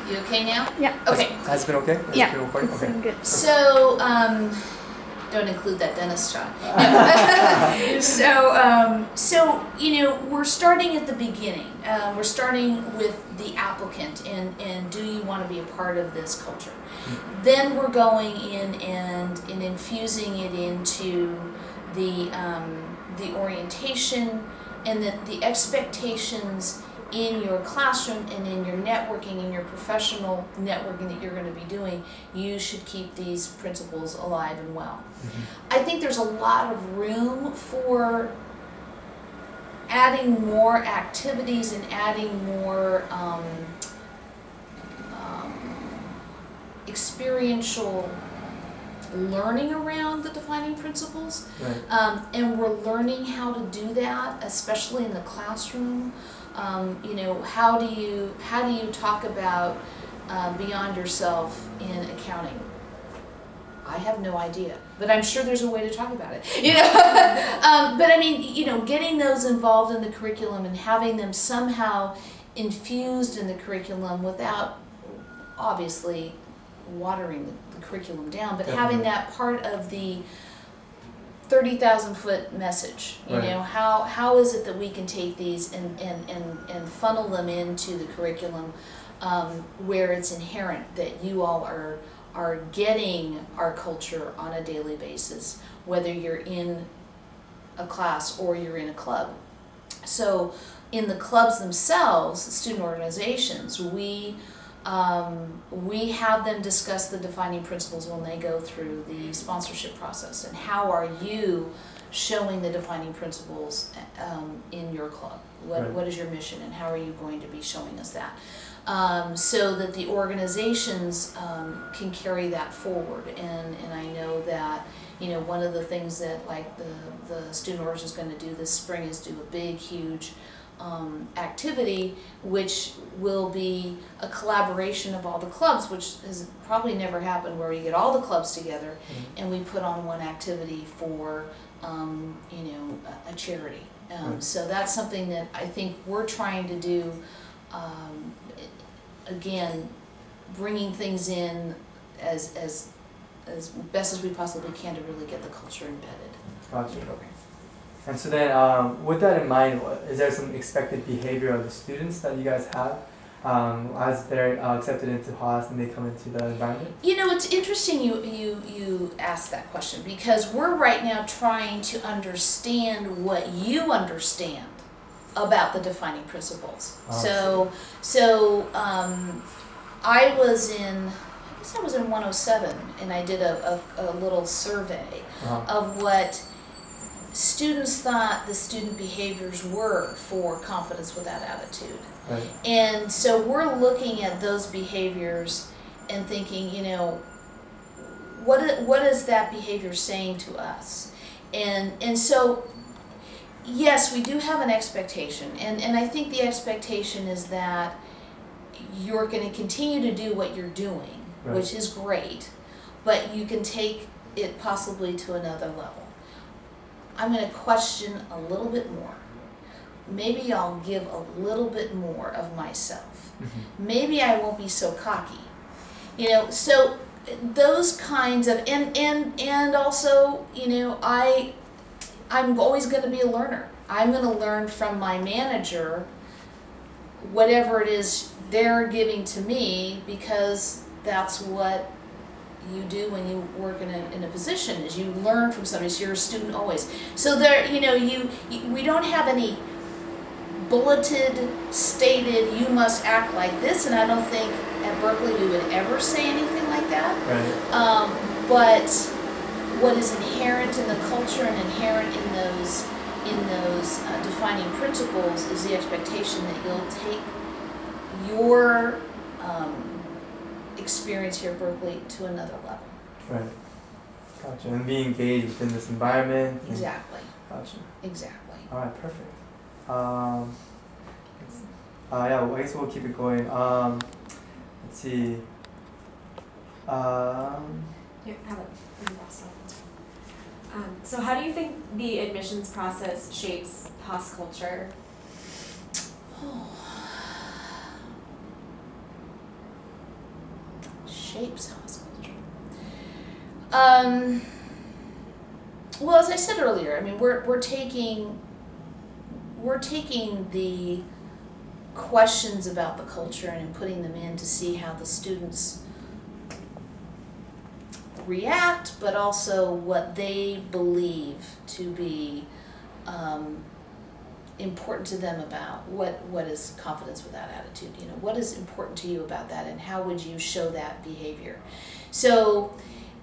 You okay now? Yeah. Okay. Has it been okay? Yeah. Been recording? It's Okay. been good. So, don't include that dentist shot. So you know, we're starting at the beginning. We're starting with the applicant and do you want to be a part of this culture? Then we're going in and infusing it into the orientation and the expectations in your classroom and in your networking, in your professional networking that you're going to be doing. You should keep these principles alive and well. I think there's a lot of room for adding more activities and adding more experiential learning around the defining principles. Right. And we're learning how to do that, especially in the classroom. You know, how do you talk about beyond yourself in accounting? I have no idea, but I'm sure there's a way to talk about it. You know, but I mean, you know, getting those involved in the curriculum and having them somehow infused in the curriculum without obviously watering the curriculum down, but having that part of the 30,000-foot message. You know, how is it that we can take these and funnel them into the curriculum where it's inherent that you all are getting our culture on a daily basis, whether you're in a class or you're in a club. So in the clubs themselves, student organizations, we have them discuss the defining principles when they go through the sponsorship process. And how are you showing the defining principles in your club? What is your mission and how are you going to be showing us that? So that the organizations can carry that forward. And I know that, you know, one of the things that like the student org is going to do this spring is do a big, huge activity, which will be a collaboration of all the clubs, which has probably never happened, where we get all the clubs together and we put on one activity for you know, a charity. So that's something that I think we're trying to do. Again, bringing things in as best as we possibly can to really get the culture embedded. Gotcha. Okay. And so then, with that in mind, is there some expected behavior of the students that you guys have as they're accepted into Haas and they come into the environment? You know, it's interesting you asked that question, because we're right now trying to understand what you understand about the defining principles. So I was in 107 and I did a little survey of what students thought the student behaviors were for confidence without attitude. Right. And so we're looking at those behaviors and thinking, you know, what is that behavior saying to us? And so yes, we do have an expectation, and I think the expectation is that you're going to continue to do what you're doing, which is great, but you can take it possibly to another level. I'm going to question a little bit more. Maybe I'll give a little bit more of myself. Maybe I won't be so cocky. You know, so those kinds of, and also, you know, I'm always going to be a learner. I'm going to learn from my manager whatever it is they're giving to me, because that's what you do when you work in a position, is you learn from somebody. So you're a student always. So there, you know, we don't have any bulleted, stated, you must act like this, and I don't think at Berkeley we would ever say anything like that. Right. But what is inherent in the culture and inherent in those defining principles is the expectation that you'll take your experience here at Berkeley to another level. Right. Gotcha. And be engaged within this environment. Exactly. Gotcha. Exactly. All right. Perfect. Yeah. Well, I guess we'll keep it going. Let's see. Here, how about so how do you think the admissions process shapes Haas culture? shapes Haas culture? Well, as I said earlier, I mean, we're taking the questions about the culture and putting them in to see how the students react, but also what they believe to be important to them about what is confidence without attitude. You know, what is important to you about that, and how would you show that behavior? So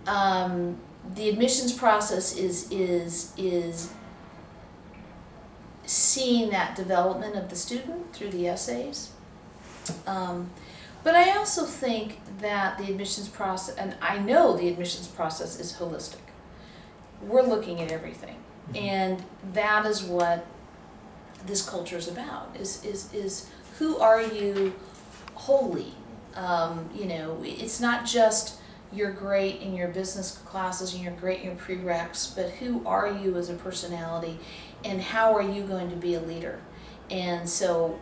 the admissions process is seeing that development of the student through the essays. But I also think that the admissions process, and I know the admissions process is holistic. We're looking at everything. And that is what this culture is about, is who are you wholly? You know, it's not just you're great in your business classes and you're great in your prereqs, but who are you as a personality, and how are you going to be a leader? And so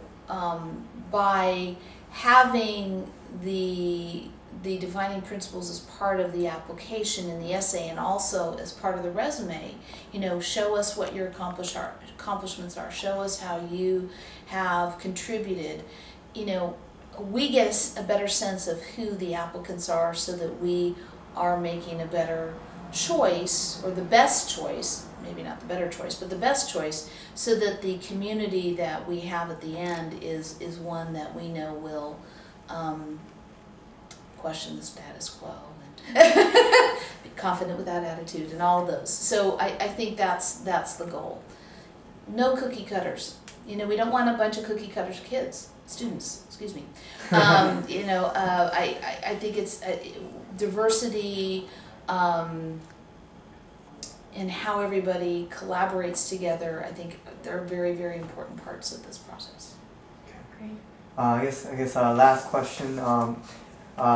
by having the defining principles as part of the application in the essay and also as part of the resume, you know, show us what your accomplishments are, show us how you have contributed, you know, we get a better sense of who the applicants are so that we are making a better choice, or the best choice, maybe not the better choice, but the best choice, so that the community that we have at the end is one that we know will question the status quo and be confident without attitude and all of those. So I think that's the goal. No cookie cutters. You know, we don't want a bunch of cookie cutters students, excuse me. You know, I think it's diversity and how everybody collaborates together. I think they're very, very important parts of this process. Great. I guess last question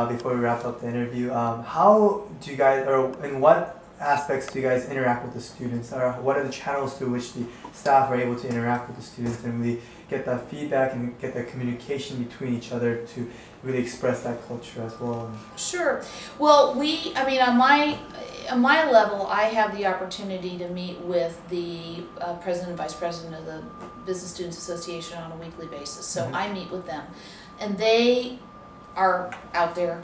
before we wrap up the interview. How do you guys, or in what aspects do you guys interact with the students, or what are the channels through which the staff are able to interact with the students and really get that feedback and get that communication between each other to really express that culture as well? Sure. Well, I mean, on my level, I have the opportunity to meet with the president and vice president of the Business Students Association on a weekly basis. So I meet with them, and they are out there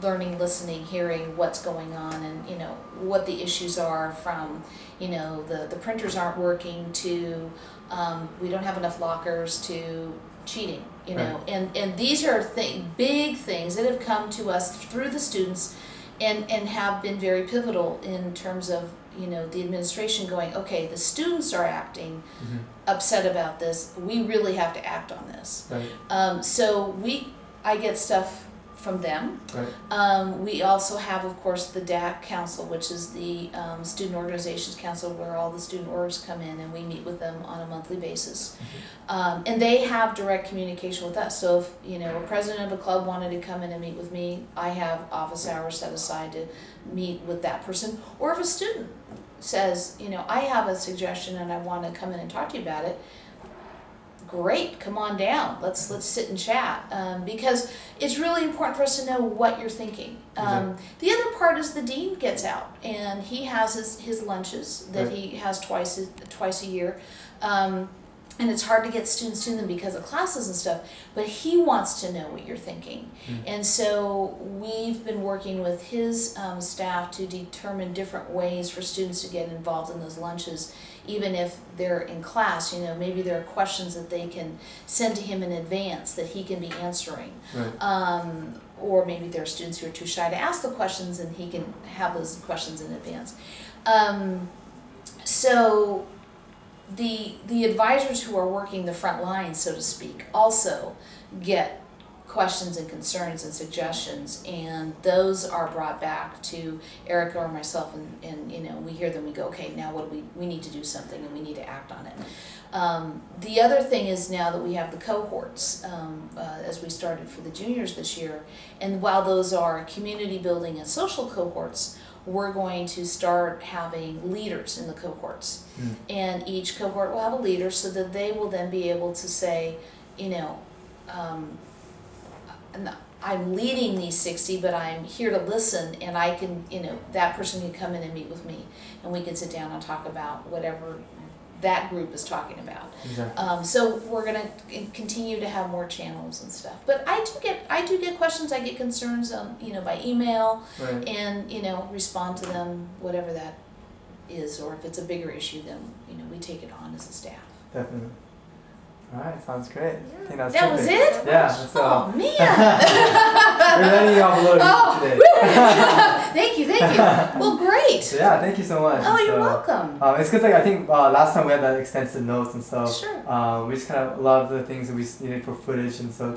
learning, listening, hearing what's going on, and you know what the issues are, from you know the printers aren't working to we don't have enough lockers to cheating, you know, and these are big things that have come to us through the students and have been very pivotal in terms of, you know, the administration going, okay, the students are acting upset about this, we really have to act on this. So I get stuff from them. We also have, of course, the DAC Council, which is the Student Organizations Council, where all the student orgs come in, and we meet with them on a monthly basis. And they have direct communication with us. So if, you know, a president of a club wanted to come in and meet with me, I have office hours set aside to meet with that person. Or if a student says, you know, I have a suggestion and I want to come in and talk to you about it, great, come on down, let's sit and chat, because it's really important for us to know what you're thinking. The other part is the dean gets out and he has his lunches that he has twice a year, and it's hard to get students to them because of classes and stuff, but he wants to know what you're thinking. And so we've been working with his staff to determine different ways for students to get involved in those lunches, even if they're in class. You know, maybe there are questions that they can send to him in advance that he can be answering. Or maybe there are students who are too shy to ask the questions and he can have those questions in advance. So the advisors who are working the front lines, so to speak, also get questions and concerns and suggestions, and those are brought back to Erica or myself, and you know, we hear them, we go, okay, now what do we need to do something and we need to act on it. The other thing is now that we have the cohorts, as we started for the juniors this year, and while those are community building and social cohorts, we're going to start having leaders in the cohorts. And each cohort will have a leader so that they will then be able to say, you know, I'm leading these 60, but I'm here to listen, and I can, that person can come in and meet with me, and we can sit down and talk about whatever that group is talking about. Exactly. So we're gonna continue to have more channels and stuff. But I do get questions, I get concerns, by email, Right. and respond to them, whatever that is, or if it's a bigger issue, then we take it on as a staff. Definitely. All right, sounds great. I think that's That was perfect. it? Yeah. That's, Oh man! we're letting you off a little Oh, today. Thank you. Well, great. So yeah, thank you so much. Oh, And you're so, welcome. It's because I think last time we had that extensive notes, and so Sure. we just kind of a lot of the things that we needed for footage, and so